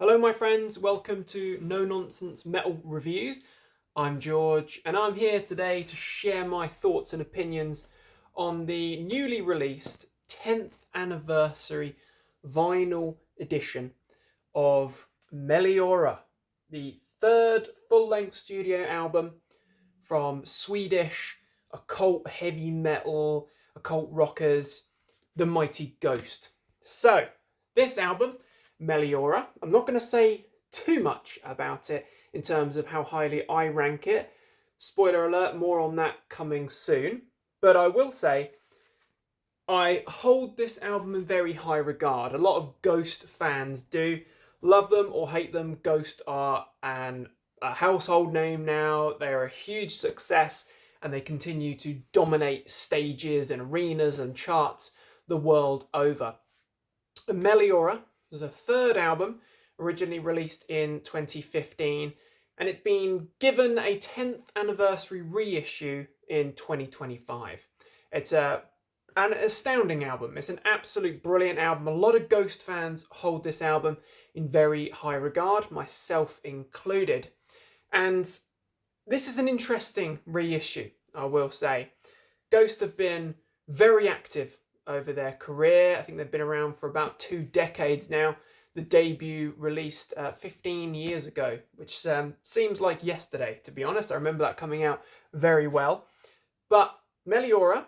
Hello my friends, welcome to No Nonsense Metal Reviews. I'm George and I'm here today to share my thoughts and opinions on the newly released 10th anniversary vinyl edition of Meliora, the third full-length studio album from Swedish occult heavy metal, occult rockers, the mighty Ghost. So, this album, Meliora, I'm not going to say too much about it in terms of how highly I rank it. Spoiler alert, more on that coming soon. But I will say, I hold this album in very high regard. A lot of Ghost fans do. Love them or hate them, Ghost are a household name now. They are a huge success and they continue to dominate stages and arenas and charts the world over. Meliora was the third album, originally released in 2015, and it's been given a 10th anniversary reissue in 2025. It's an astounding album. It's an absolute brilliant album. A lot of Ghost fans hold this album in very high regard, myself included. And this is an interesting reissue, I will say. Ghost have been very active over their career. I think they've been around for about 2 decades now. The debut released 15 years ago, which seems like yesterday, to be honest. I remember that coming out very well. But Meliora,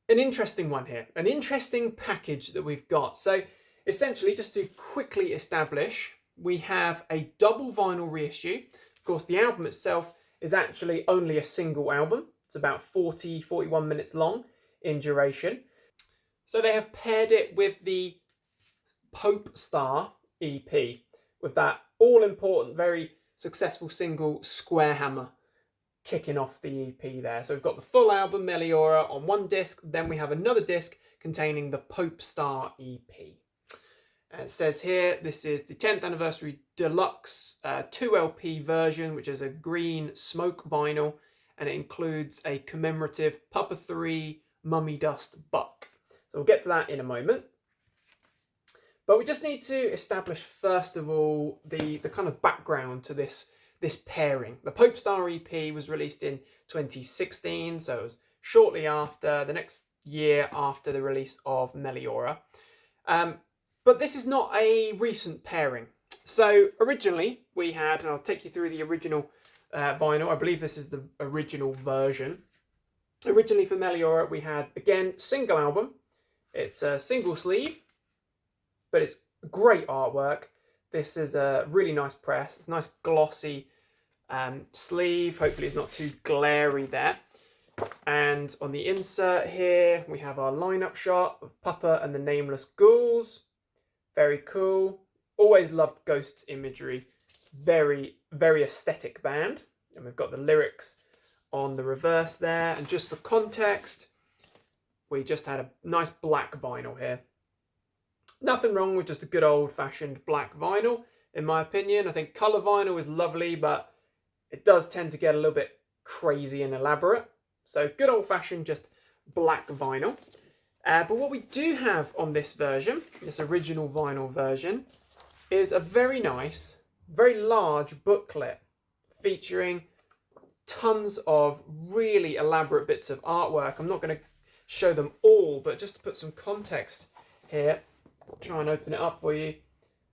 an interesting one here. An interesting package that we've got. So essentially, just to quickly establish, we have a double vinyl reissue. Of course, the album itself is actually only a single album. It's about 41 minutes long in duration. So they have paired it with the Pope Star EP, with that all-important, very successful single Square Hammer kicking off the EP there. So we've got the full album Meliora on one disc, then we have another disc containing the Pope Star EP. It says here, this is the 10th anniversary deluxe 2LP version, which is a green smoke vinyl, and it includes a commemorative Papa 3 Mummy Dust Buck. So we'll get to that in a moment. But we just need to establish, first of all, the kind of background to this pairing. The Pope Star EP was released in 2016, so it was shortly after, the next year after the release of Meliora. But this is not a recent pairing. So originally we had, and I'll take you through the original vinyl. I believe this is the original version. Originally for Meliora we had, again, single album. It's a single sleeve, but it's great artwork. This is a really nice press. It's a nice glossy sleeve. Hopefully it's not too glary there. And on the insert here, we have our lineup shot of Papa and the Nameless Ghouls. Very cool. Always loved Ghost's imagery. Very, very aesthetic band. And we've got the lyrics on the reverse there. And just for context, we just had a nice black vinyl here. Nothing wrong with just a good old-fashioned black vinyl, in my opinion. I think colour vinyl is lovely, but it does tend to get a little bit crazy and elaborate. So good old-fashioned, just black vinyl. But what we do have on this version, this original vinyl version, is a very nice, very large booklet featuring tons of really elaborate bits of artwork. I'm not going to show them all, but just to put some context here, I'll try and open it up for you.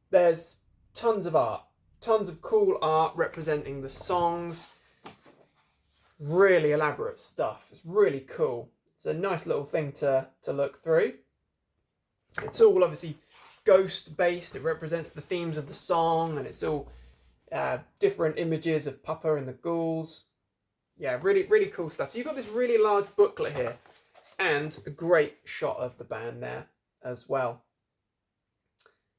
There's tons of art, tons of cool art representing the songs. Really elaborate stuff. It's really cool. It's a nice little thing to look through. It's all obviously Ghost based. It represents the themes of the song, and it's all different images of Papa and the Ghouls. Yeah, really, really cool stuff. So you've got this really large booklet here, and a great shot of the band there as well.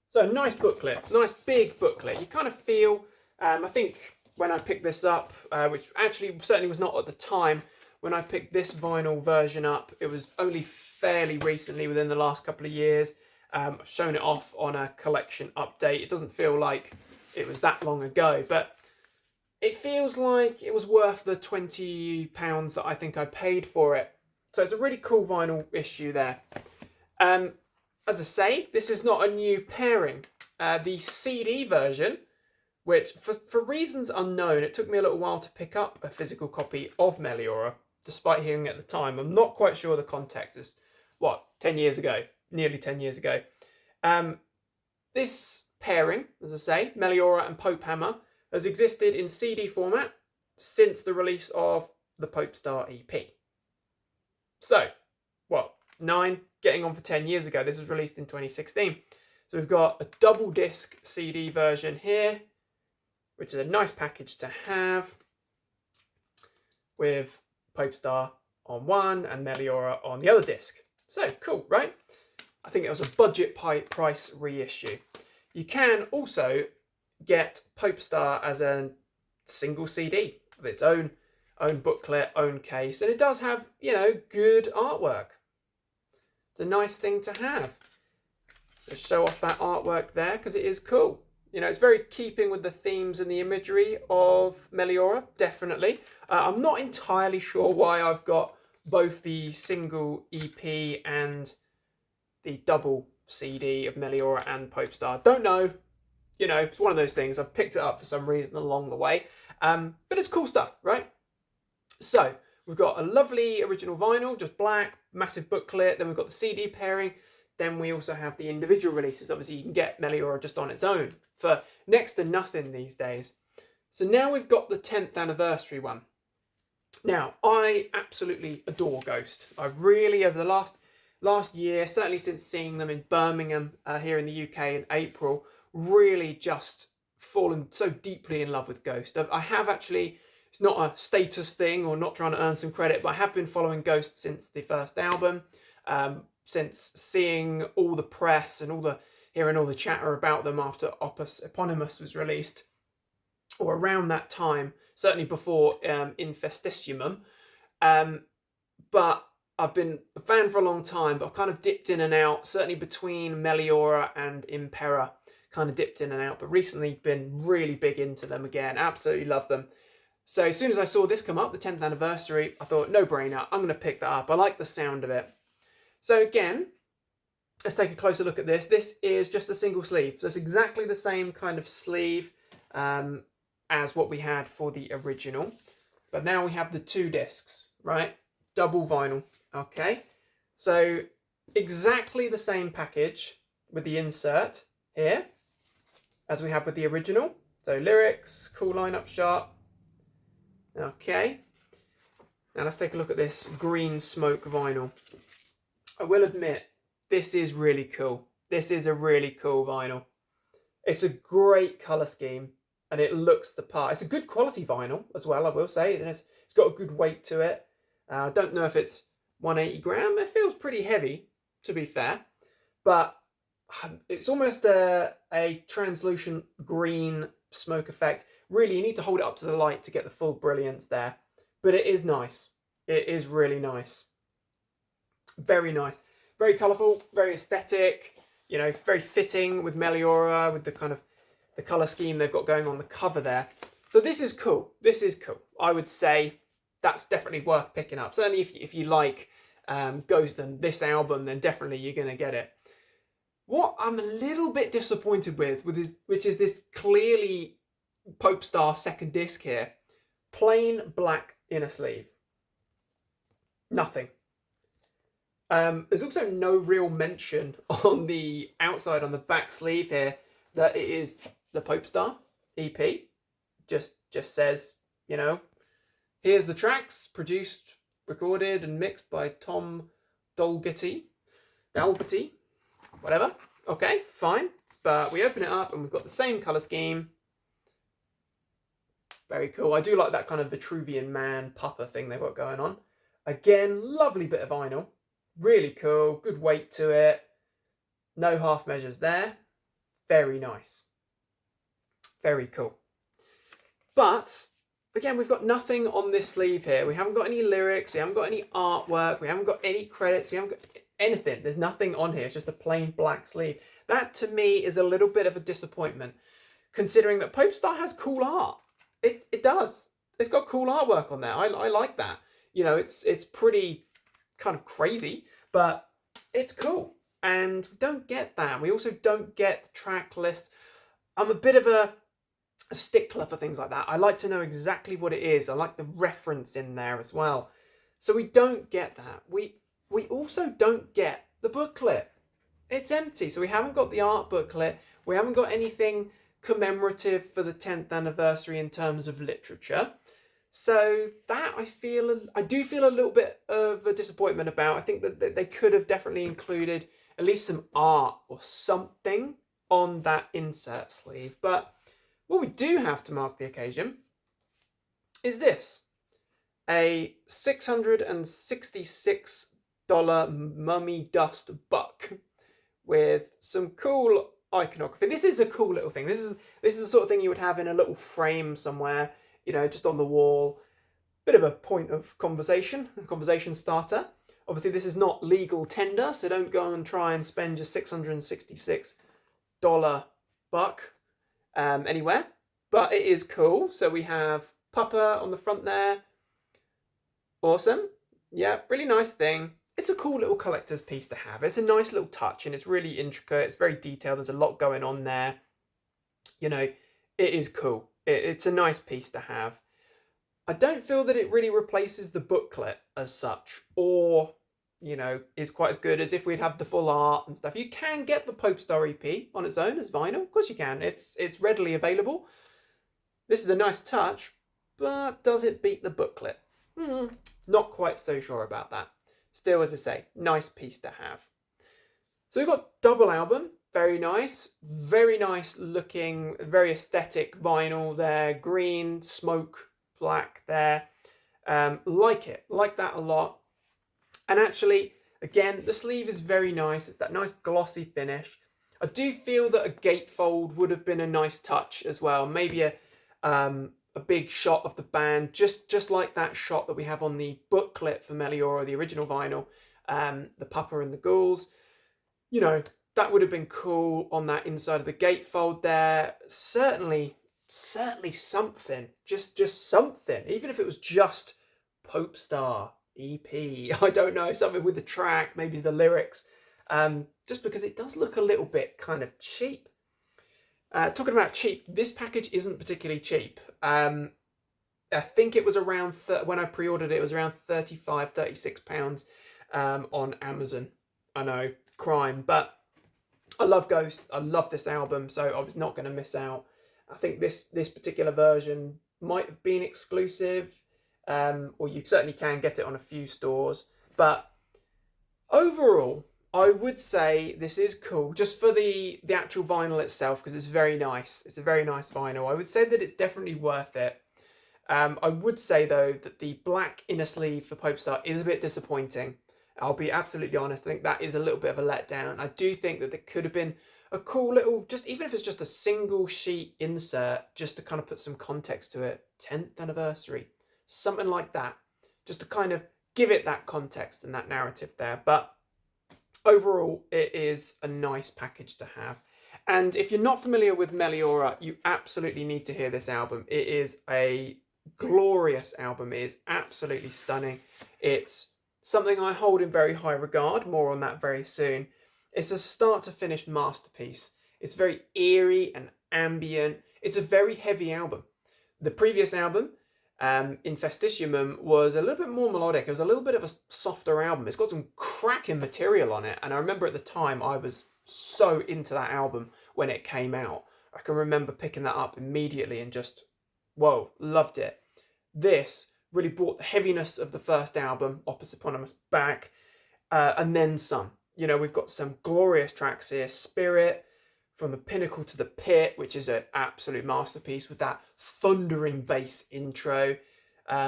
So nice booklet, nice big booklet. You kind of feel, I think when I picked this up, which actually certainly was not at the time, when I picked this vinyl version up, it was only fairly recently, within the last couple of years. I've shown it off on a collection update. It doesn't feel like it was that long ago, but it feels like it was worth the £20 that I think I paid for it. So it's a really cool vinyl issue there. As I say, this is not a new pairing. the CD version, which for reasons unknown, it took me a little while to pick up a physical copy of Meliora, despite hearing it at the time. I'm not quite sure the context. Is 10 years ago, nearly 10 years ago. This pairing, as I say, Meliora and Pope Hammer, has existed in CD format since the release of the Popestar EP. So, 9, getting on for 10 years ago. This was released in 2016. So we've got a double disc CD version here, which is a nice package to have, with Popestar on one and Meliora on the other disc. So cool, right? I think it was a budget price reissue. You can also get Popestar as a single CD with its own booklet, own case, and it does have, good artwork. It's a nice thing to have. Just show off that artwork there because it is cool. It's very keeping with the themes and the imagery of Meliora, definitely. I'm not entirely sure why I've got both the single EP and the double CD of Meliora and Popestar. Don't know. It's one of those things. I've picked it up for some reason along the way. But it's cool stuff, right? So, we've got a lovely original vinyl, just black, massive booklet. Then we've got the CD pairing. Then we also have the individual releases. Obviously, you can get Meliora just on its own for next to nothing these days. So now we've got the 10th anniversary one. Now, I absolutely adore Ghost. I've really, over the last year, certainly since seeing them in Birmingham here in the UK in April, really just fallen so deeply in love with Ghost. I have actually, it's not a status thing or not trying to earn some credit, but I have been following Ghost since the first album. Since seeing all the press and hearing all the chatter about them after Opus Eponymous was released, or around that time, certainly before Infestissimum. But I've been a fan for a long time, but I've kind of dipped in and out, certainly between Meliora and Impera, kind of dipped in and out, but recently been really big into them again, absolutely love them. So as soon as I saw this come up, the 10th anniversary, I thought, no brainer, I'm going to pick that up. I like the sound of it. So again, let's take a closer look at this. This is just a single sleeve. So it's exactly the same kind of sleeve as what we had for the original. But now we have the 2 discs, right? Double vinyl, okay? So exactly the same package with the insert here as we have with the original. So lyrics, cool lineup shot. Okay. Now let's take a look at this green smoke vinyl. I will admit, this is really cool. This is a really cool vinyl. It's a great colour scheme and it looks the part. It's a good quality vinyl as well, I will say. It's got a good weight to it. I don't know if it's 180 gram. It feels pretty heavy, to be fair. But it's almost a translucent green smoke effect. Really, you need to hold it up to the light to get the full brilliance there. But it is nice. It is really nice. Very nice. Very colourful, very aesthetic, very fitting with Meliora, with the kind of the colour scheme they've got going on the cover there. So this is cool. This is cool. I would say that's definitely worth picking up. Certainly if you like Ghost and this album, then definitely you're going to get it. What I'm a little bit disappointed with which is this clearly Popestar second disc here, plain black inner sleeve. Nothing. There's also no real mention on the outside, on the back sleeve here, that it is the Popestar EP. Just says, here's the tracks, produced, recorded and mixed by Tom Dalgetty, whatever. Okay, fine. But we open it up and we've got the same colour scheme. Very cool. I do like that kind of Vitruvian Man pupper thing they've got going on. Again, lovely bit of vinyl. Really cool, good weight to it. No half measures there. Very nice. Very cool. But, again, we've got nothing on this sleeve here. We haven't got any lyrics, we haven't got any artwork, we haven't got any credits, we haven't got anything. There's nothing on here, it's just a plain black sleeve. That, to me, is a little bit of a disappointment, considering that Popestar has cool art. It does. It's got cool artwork on there. I like that. It's pretty kind of crazy, but it's cool. And we don't get that. We also don't get the track list. I'm a bit of a stickler for things like that. I like to know exactly what it is. I like the reference in there as well. So we don't get that. We also don't get the booklet. It's empty. So we haven't got the art booklet. We haven't got anything commemorative for the 10th anniversary in terms of literature. So that I do feel a little bit of a disappointment about. I think that they could have definitely included at least some art or something on that insert sleeve. But what we do have to mark the occasion is this. A $666 mummy dust buck with some cool iconography. This is a cool little thing. This is the sort of thing you would have in a little frame somewhere, you know, just on the wall. Bit of a point of conversation, a conversation starter. Obviously, this is not legal tender, so don't go and try and spend your $666 buck anywhere. But it is cool. So we have Papa on the front there. Awesome. Yeah, really nice thing. It's a cool little collector's piece to have. It's a nice little touch and it's really intricate. It's very detailed. There's a lot going on there. You know, it is cool. It's a nice piece to have. I don't feel that it really replaces the booklet as such, or, you know, is quite as good as if we'd have the full art and stuff. You can get the Popestar EP on its own as vinyl. Of course you can. It's readily available. This is a nice touch, but does it beat the booklet? Not quite so sure about that. Still, as I say, nice piece to have. So we've got double album. Very nice looking, very aesthetic vinyl there. Green, smoke, black there. Like that a lot. And actually, again, the sleeve is very nice. It's that nice glossy finish. I do feel that a gatefold would have been a nice touch as well. Maybe a big shot of the band, just like that shot that we have on the booklet for Meliora, the original vinyl, the Papa and the Ghouls. You know, that would have been cool on that inside of the gatefold there. Certainly something. Just something. Even if it was just Popestar EP. I don't know, something with the track, maybe the lyrics. Just because it does look a little bit kind of cheap. Talking about cheap, this package isn't particularly cheap. I think it was around, when I pre-ordered it, it was around £35, £36 on Amazon. I know, crime, but I love Ghost. I love this album, so I was not going to miss out. I think this particular version might have been exclusive, or you certainly can get it on a few stores. But overall, I would say this is cool, just for the actual vinyl itself, because it's very nice. It's a very nice vinyl. I would say that it's definitely worth it. I would say, though, that the black inner sleeve for Popestar is a bit disappointing. I'll be absolutely honest. I think that is a little bit of a letdown. I do think that there could have been a cool little, just even if it's just a single sheet insert, just to kind of put some context to it. 10th anniversary, something like that, just to kind of give it that context and that narrative there. But overall, it is a nice package to have. And if you're not familiar with Meliora, you absolutely need to hear this album. It is a glorious album. It is absolutely stunning. It's something I hold in very high regard. More on that very soon. It's a start to finish masterpiece. It's very eerie and ambient. It's a very heavy album. The previous album, Infestissumum, was a little bit more melodic. It was a little bit of a softer album. It's got some cracking material on it. And I remember at the time I was so into that album when it came out. I can remember picking that up immediately and just, whoa, loved it. This really brought the heaviness of the first album, Opus Eponymous, back, and then some. You know, we've got some glorious tracks here. Spirit, From the Pinnacle to the Pit, which is an absolute masterpiece with that thundering bass intro.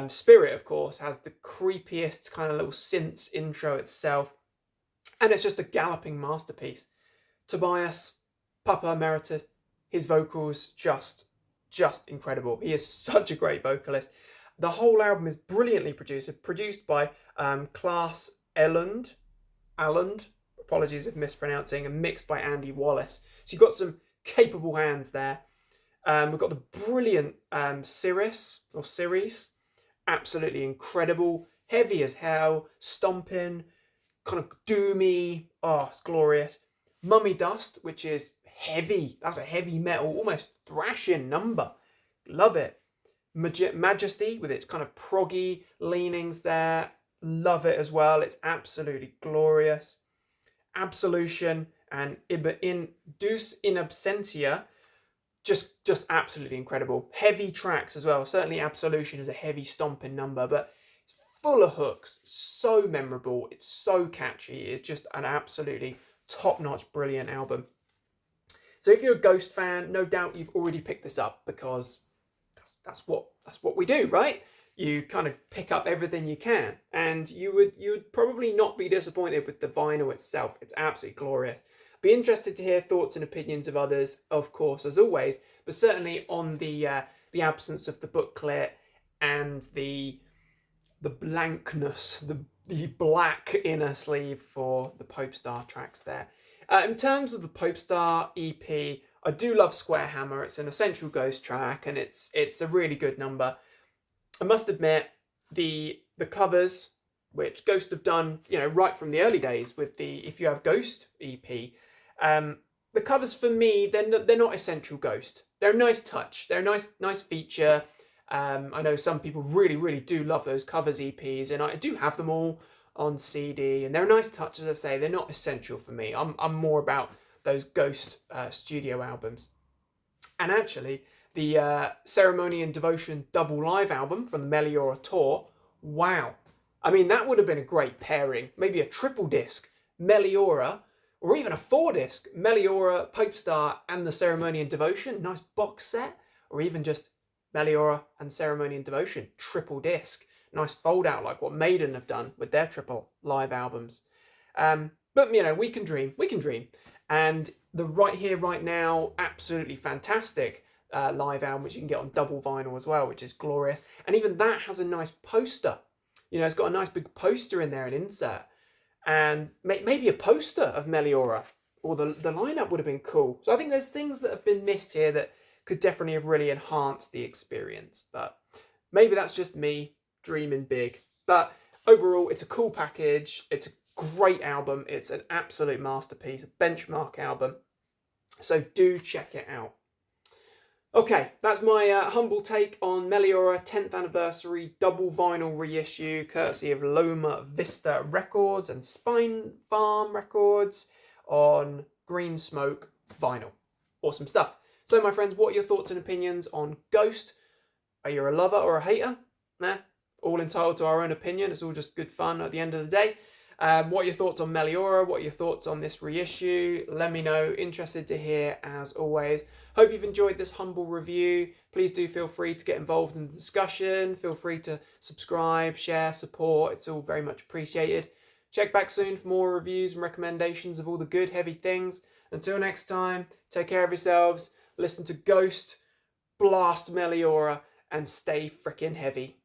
Spirit, of course, has the creepiest kind of little synths intro itself. And it's just a galloping masterpiece. Tobias, Papa Emeritus, his vocals, just incredible. He is such a great vocalist. The whole album is brilliantly produced by Klaas Elland, apologies if mispronouncing, and mixed by Andy Wallace. So you've got some capable hands there. We've got the brilliant Ceres, absolutely incredible, heavy as hell, stomping, kind of doomy, Oh, it's glorious. Mummy Dust, which is heavy. That's a heavy metal, almost thrashing number. Love it. Majesty, with its kind of proggy leanings there. Love it as well. It's absolutely glorious. Absolution and Deus in Absentia, just absolutely incredible. Heavy tracks as well. Certainly Absolution is a heavy stomping number, but it's full of hooks. So memorable. It's so catchy. It's just an absolutely top-notch, brilliant album. So if you're a Ghost fan, no doubt you've already picked this up, because that's what we do, right? You kind of pick up everything you can, and you would probably not be disappointed with the vinyl itself. It's absolutely glorious. Be interested to hear thoughts and opinions of others, of course, as always, but certainly on the absence of the booklet and the blankness, the black inner sleeve for the Popestar tracks there. In terms of the Popestar EP, I do love Square Hammer. It's an essential Ghost track, and it's a really good number. I must admit, the covers, which Ghost have done, right from the early days with the If You Have Ghost EP, the covers for me, they're not essential Ghost. They're a nice touch. They're a nice feature. I know some people really, really do love those covers EPs, and I do have them all on CD, and they're a nice touch, as I say. They're not essential for me. I'm more about those Ghost studio albums. And actually, the Ceremony and Devotion double live album from the Meliora tour, wow. I mean, that would have been a great pairing. Maybe a triple disc, Meliora, or even a 4-disc, Meliora, Popestar, and the Ceremony and Devotion. Nice box set. Or even just Meliora and Ceremony and Devotion, triple disc. Nice fold out like what Maiden have done with their triple live albums. But, we can dream. We can dream. And the Right Here, Right Now, absolutely fantastic live album, which you can get on double vinyl as well, which is glorious. And even that has a nice poster. It's got a nice big poster in there, an insert. And maybe a poster of Meliora, or the lineup would have been cool. So I think there's things that have been missed here that could definitely have really enhanced the experience. But maybe that's just me dreaming big. But overall, it's a cool package. It's a great album. It's an absolute masterpiece, a benchmark album. So do check it out. Okay, that's my humble take on Meliora 10th anniversary double vinyl reissue, courtesy of Loma Vista Records and Spine Farm Records on Green Smoke vinyl. Awesome stuff. So my friends, what are your thoughts and opinions on Ghost? Are you a lover or a hater? Nah, all entitled to our own opinion. It's all just good fun at the end of the day. What are your thoughts on Meliora? What are your thoughts on this reissue? Let me know. Interested to hear, as always. Hope you've enjoyed this humble review. Please do feel free to get involved in the discussion. Feel free to subscribe, share, support. It's all very much appreciated. Check back soon for more reviews and recommendations of all the good, heavy things. Until next time, take care of yourselves. Listen to Ghost, blast Meliora, and stay frickin' heavy.